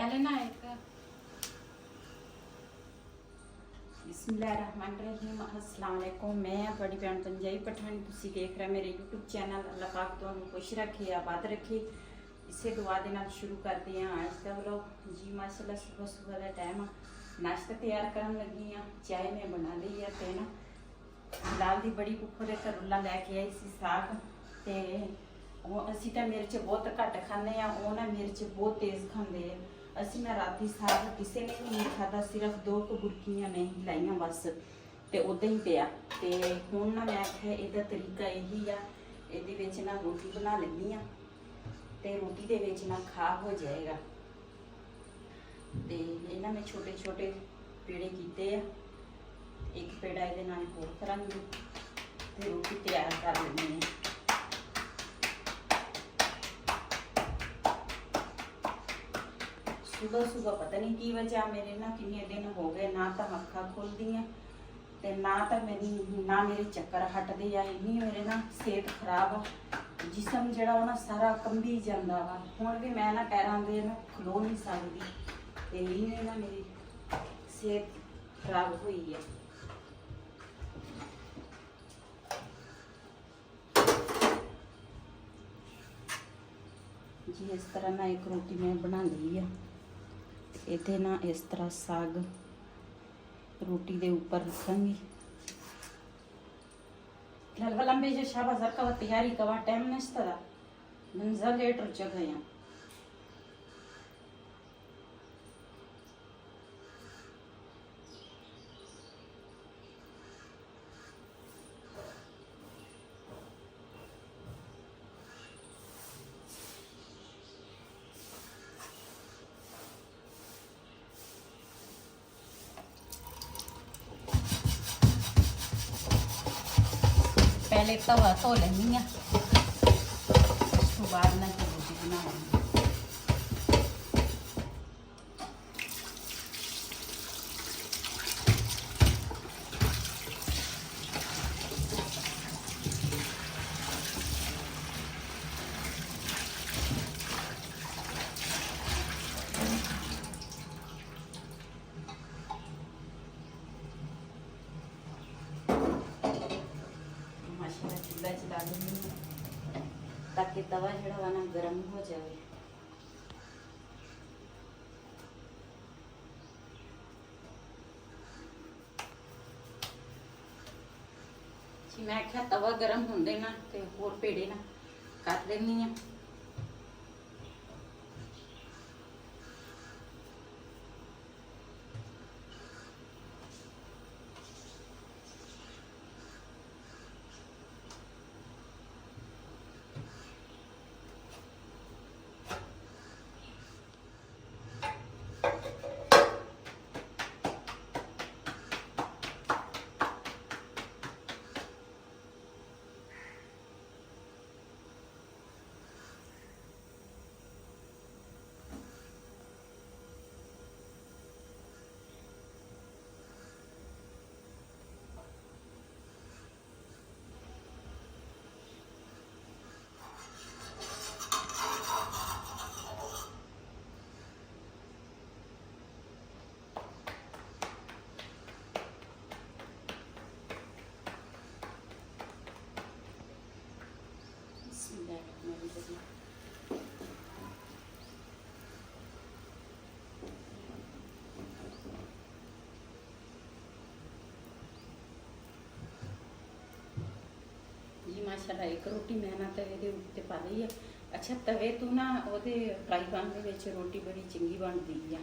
पहले ना एक बिस्मिल्लाहिर्रहमानिर्रहीम अस्सलाम वालेकुम। मैं थोड़ी भैन पंजाबी पठानी, तुसी देख रहे मेरे यूट्यूब चैनल। अल्लाह पाक तुहानू खुश रखे, आबाद रखे। इसे दुआ दे नाल शुरू करते हैं आज का व्लॉग। जी माशाल्लाह सुबह सुबह का टाइम नाश्ता तैयार करन लगी हाँ। चाय मैं बना ली है ते ना लाल दी बड़ी कुफर दे करुला लैके आई सी साग ते असी तो मिर्च बहुत घट खाने वो ना मिर्च बहुत तेज़ खाते हैं। असी ना राती साग किसी ने भी नहीं खाता, सिर्फ 2 बुरकियां ने लाइया बस ते उदा ही पिया। ते हुण ना मैं आख्या इहदा तरीका यही आ, इहदे विच ना रोटी बना लैनी आ ते रोटी दे विच ना खा हो जाएगा। ते ये ना मैं छोटे छोटे पेड़े कीते आ, एक पेड़ा इहदे नाल होर करांगी ते रोटी तैयार कर लैनी है। सुबह सुबह पता नहीं की वजह मेरे ना किन्ने दिन हो गए ना तो अखा खुलदी हैं ते ना तो मेरे चक्कर हटदे आ। इन्नी मेरे ना सेहत खराब आ, जिसम जड़ा ना सारा कंबी जांदा वा। हुण भी मैं ना पैरां दे ना खलो नहीं सकदी ते इन्नी ना मेरी सेहत खराब हुई है। जी इस तरह ना एक रोटी मैं बना ली है। इतने ना इस तरह साग रोटी के ऊपर रखांगी। लंबे जो शाबाश कवा तैयारी कवा टाइम नश्ता मंजर लेट रुच गया। पहले तवा धो लेनी है, उस तो बाद मैं रोटी बनाऊंगी। चूल्हा चला देंगे ताकि तवा जड़ा वा ना गर्म हो जाए। जी मैं आख्या तवा गर्म होंदे ना ते होर पेड़े ना कर देनी है। जी माशाल्लाह एक रोटी मैं ना तवे दे उत्ते पा ली है। अच्छा तवे तू ना ओदे फ्राई पैन दे विच रोटी बड़ी चंगी बनदी है।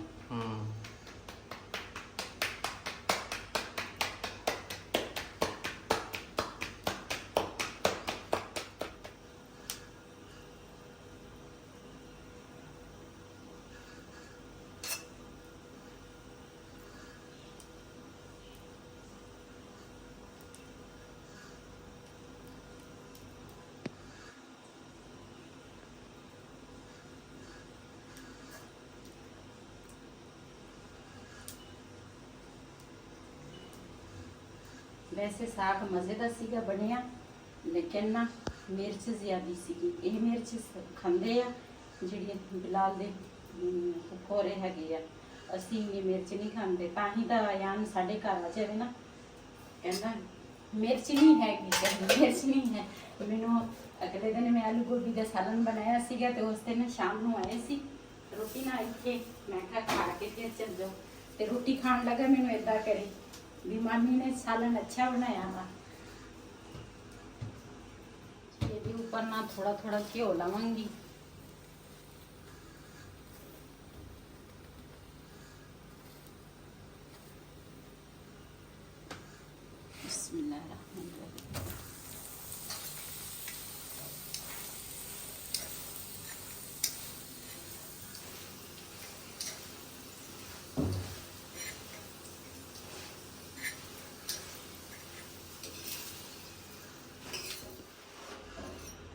वैसे साग मज़े का सीगा बनिया, लेकिन ना मिर्च ज़्यादा सी। ये मिर्च खाते हैं जी बिलाल दे ਖੋਰੇ ਹੈਗੇ ਆ, ਅਸੀਂ ਇਹ ਮਿਰਚ ਨਹੀਂ ਖਾਂਦੇ। ਤਾਂ ਹੀ ਤਾਂ ਆਯਾਨ ਸਾਡੇ ਘਰ ਆ ਜਾਵੇ ਨਾ, ਕਹਿੰਦਾ ਮਿਰਚ ਨਹੀਂ ਹੈਗੀ, ਮਿਰਚ ਨਹੀਂ ਹੈ। ਮੈਨੂੰ ਅਗਲੇ ਦਿਨ ਮੈਂ ਆਲੂ ਗੋਭੀ ਦਾ ਸਾਲਨ ਬਣਾਇਆ ਸੀਗਾ, ਤੇ ਉਸ ਦਿਨ ਸ਼ਾਮ ਨੂੰ ਆਏ ਸੀ ਰੋਟੀ ਨਾਲ ਇੱਥੇ, ਮੈਂ ਕਿਹਾ ਖਾ ਕੇ ਫਿਰ ਚੱਲ ਜਾਓ। ਤੇ ਰੋਟੀ ਖਾਣ ਲੱਗਾ ਮੈਨੂੰ ਏਦਾਂ ਕਰੇ ਵੀ ਮਾਮੀ ਨੇ ਸਾਲਨ ਅੱਛਾ ਬਣਾਇਆ ਵਾ। ਇਹਦੇ ਉੱਪਰ ਨਾ ਥੋੜਾ ਥੋੜਾ ਘਿਓ ਲਾਵਾਂਗੀ। बिस्मिल्लाहिर्रहमानिर्रहीम।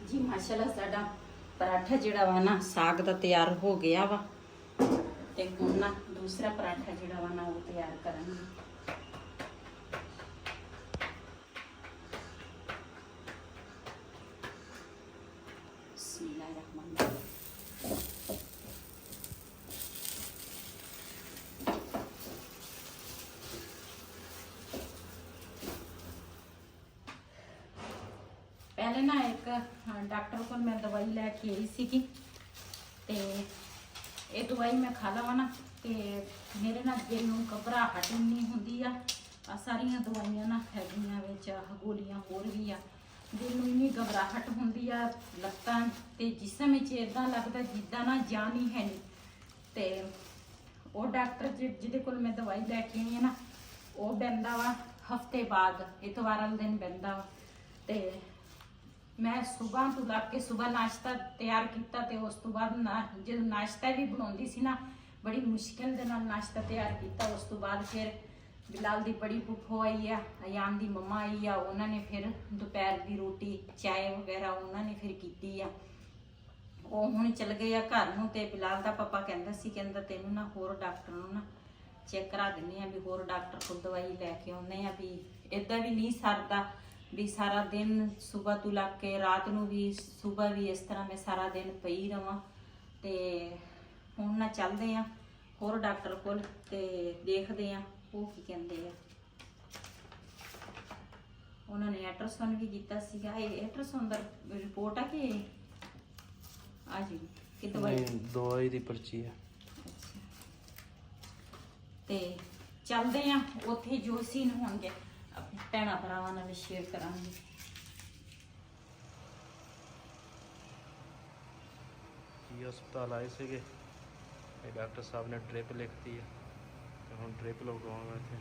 जी माशाल्लाह साडा पराठा जिहड़ा वा ना साग दा तैयार हो गया वा, ते हुण ना दूसरा पराठा जिहड़ा वा ना वो तैयार करांगे। पहले ना एक डॉक्टर को मैं दवाई लैके आई सी, ते ये दवाई मैं खा लवा ना ते मेरे ना दिल नूं घबराहट नहीं होंदी आ। सारियां दवाइयां ना हैगियां विच गोलियां होर भी आ, दिल नूं इन्नी घबराहट होंदी आ, लत्तां ते जिस्म विच इदां लगदा जिद्दां ना जान ही है नहीं। ते वो डॉक्टर जिहदे कोल मैं दवाई लैके आई ना, वो बहिंदा वा हफ्ते बाद, इतवार वाले दिन बहिंदा वा। ते मैं सुबह तो लग के सुबह नाश्ता तैयार किया, तो उस तो बाद ना जो नाश्ता भी बनाती सी ना, बड़ी मुश्किल दे नाल नाश्ता तैयार किया। उस तो बाद फिर बिलाल दी बड़ी फुफो आई आ, अयान दी मम्मा आई आ, उन्होंने फिर दोपहर की रोटी चाय वगैरह उन्होंने फिर की आ। वो हुण चल गए आ घर नूं, ते बिलाल दा पापा कहंदा सी, कहंदा तैनूं ना होर डॉक्टर नूं ना चेक करा दिंदे आ, भी होर डॉक्टर को दवाई लैके आउंदे आ, भी इदां भी नहीं सरदा भी सारा दिन सुबह तो लग के रात नूं भी, सुबह भी इस तरह मैं सारा दिन पई रवां। ते हुण ना चलदे आ होर डॉक्टर कोल, ते देखदे आ वो की कहंदे आ। उन्होंने अल्ट्रासाउंड भी कीता सीगा। अल्ट्रासाउंड दा रिपोर्ट आ कि आ जी कि दवाई दी पर्ची है। अच्छा, ते चलदे आ उत्थे जो सीन होणगे अपने भैणा भरावां नाल शेयर करांगे। जी अस्पताल आए थे, डॉक्टर साहब ने ड्रिप लिख दी है, तो हम ड्रिप लगवाएंगे थे।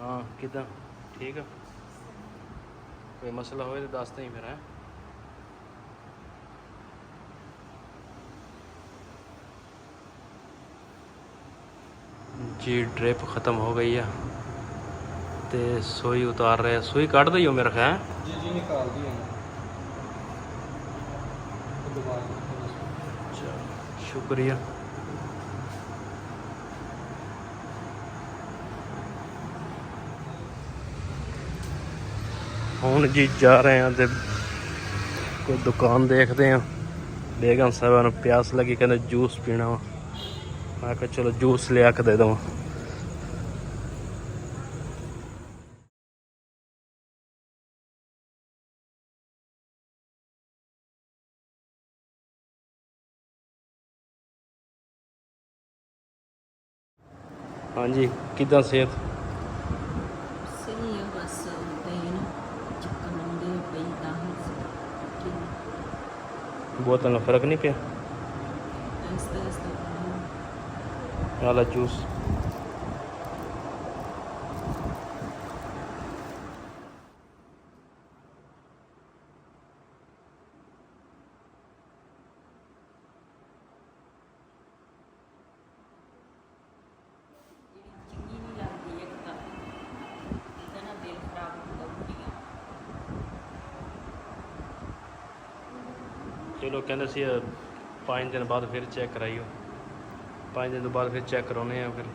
हाँ किदा ठीक है, कोई मसला हो तो दसते ही फिर है। जी ड्रिप ख़त्म हो गई है, तो सुई उतार रहे हैं। सुई काट दी हो मेरा ख्याल? जी जी निकाल दी है। शुक्रिया। ਹੁਣ जी जा रहे हैं तो कोई दुकान देखते हैं। बेगम साहब ने प्यास लगी, कहते जूस पीना वा। मैं कहा चलो जूस ले आके दे दो। हाँ जी किदा सेहत? सही है, बस होता ही ना, चक्कर आउंदे पई दाहिर से। ਬੋਤਲ ਨਾਲ ਫਰਕ ਨਹੀਂ ਪਿਆ। ਵਾਲਾ ਜੂਸ ਚੰਗੀ ਨਹੀਂ ਲੱਗਦੀ ਇੱਕ ਤਾਂ ਇਹਦਾ ਨਾ ਦਿਲ ਖਰਾਬ ਹੁੰਦਾ ਉਲਟੀਆਂ। ਚਲੋ ਕਹਿੰਦੇ ਸੀ 5 ਦਿਨ ਬਾਅਦ ਫਿਰ ਚੈੱਕ ਕਰਾਈਓ। 5 ਦਿਨ ਤੋਂ ਬਾਅਦ ਫਿਰ ਚੈੱਕ ਕਰਾਉਣੇ ਆ। ਫਿਰ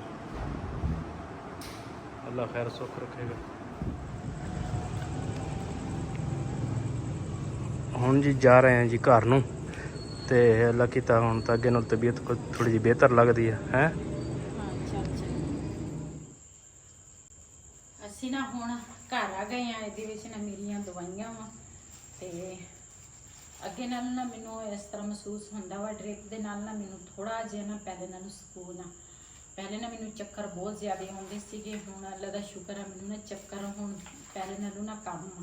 ਅੱਲਾ ਖੈਰ ਸੁੱਖ ਰੱਖੇਗਾ। ਹੁਣ ਜੀ ਜਾ ਰਹੇ ਹਾਂ ਜੀ ਘਰ ਨੂੰ। ਤੇ ਅੱਲਾ ਕੀਤਾ ਹੁਣ ਤਾਂ ਅੱਗੇ ਨਾਲ ਤਬੀਅਤ ਥੋੜੀ ਜਿਹੀ ਬਿਹਤਰ ਲੱਗਦੀ ਹੈ। ਹਾਂ ਚੱਲ ਅਸੀਂ ਨਾ ਹੁਣ ਘਰ ਆ ਗਏ ਆ। ਇਹਦੇ ਵਿੱਚ ਨਾ ਮੇਰੀਆਂ ਦਵਾਈਆਂ ਵਾ ਤੇ ਅੱਗੇ ਨਾਲ ਨਾ ਮੈਨੂੰ ਇਸ ਤਰ੍ਹਾਂ ਮਹਿਸੂਸ ਹੁੰਦਾ ਵਾ ਡ੍ਰਿਪ ਦੇ ਨਾਲ ਨਾ ਮੈਨੂੰ ਥੋੜਾ ਜਿਹਾ ਨਾ ਪਹਿਲੇ ਨਾਲੋਂ ਸਕੂਨ ਆ। ਪਹਿਲੇ ਨਾ ਮੈਨੂੰ ਚੱਕਰ ਬਹੁਤ ਜ਼ਿਆਦਾ ਆਉਂਦੇ ਸੀਗੇ। ਹੁਣ ਅੱਲਾ ਦਾ ਸ਼ੁਕਰ ਆ ਮੈਨੂੰ ਨਾ ਚੱਕਰ ਹੁਣ ਪਹਿਲੇ ਨਾਲੋਂ ਨਾ ਕੰਮ ਆ।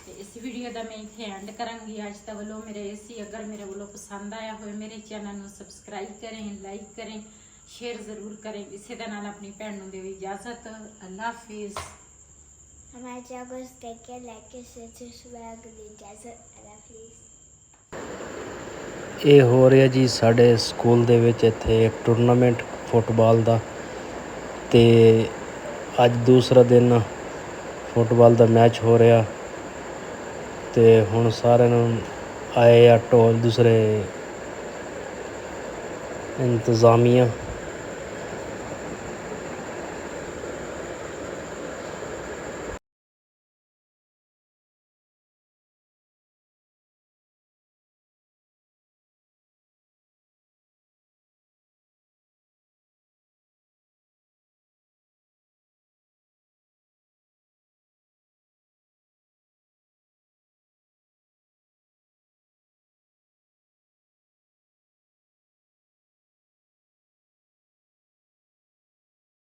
ਤੇ ਇਸ ਵੀਡੀਓ ਦਾ ਮੈਂ ਇੱਥੇ ਐਂਡ ਕਰਾਂਗੀ ਅੱਜ ਤੱਕ ਵੱਲੋਂ ਮੇਰੇ ਇਹ ਸੀ। ਅਗਰ ਮੇਰੇ ਵੱਲੋਂ ਪਸੰਦ ਆਇਆ ਹੋਵੇ ਮੇਰੇ ਚੈਨਲ ਨੂੰ ਸਬਸਕ੍ਰਾਈਬ ਕरें, ਲਾਈਕ करें, शेयर ज़रूर करें। इसे दे नाल अपनी भैन नूं दिओ इजाजत। अल्लाह हाफिज़। हमारे चैनल को सब्सक्राइब किया, लाइक किया, शेयर सब्सक्राइब कर दी इजाजत। अल्लाह हाफिज़। ਇਹ ਹੋ ਰਿਹਾ ਜੀ ਸਾਡੇ ਸਕੂਲ ਦੇ ਵਿੱਚ ਇੱਥੇ ਇੱਕ ਟੂਰਨਾਮੈਂਟ ਫੁੱਟਬਾਲ ਦਾ। ਤੇ ਅੱਜ ਦੂਸਰਾ ਦਿਨ ਫੁੱਟਬਾਲ ਦਾ ਮੈਚ ਹੋ ਰਿਹਾ। ਤੇ ਹੁਣ ਸਾਰਿਆਂ ਨੂੰ ਆਏ ਆ ਢੋਲ ਦੂਸਰੇ ਇੰਤਜ਼ਾਮੀਆ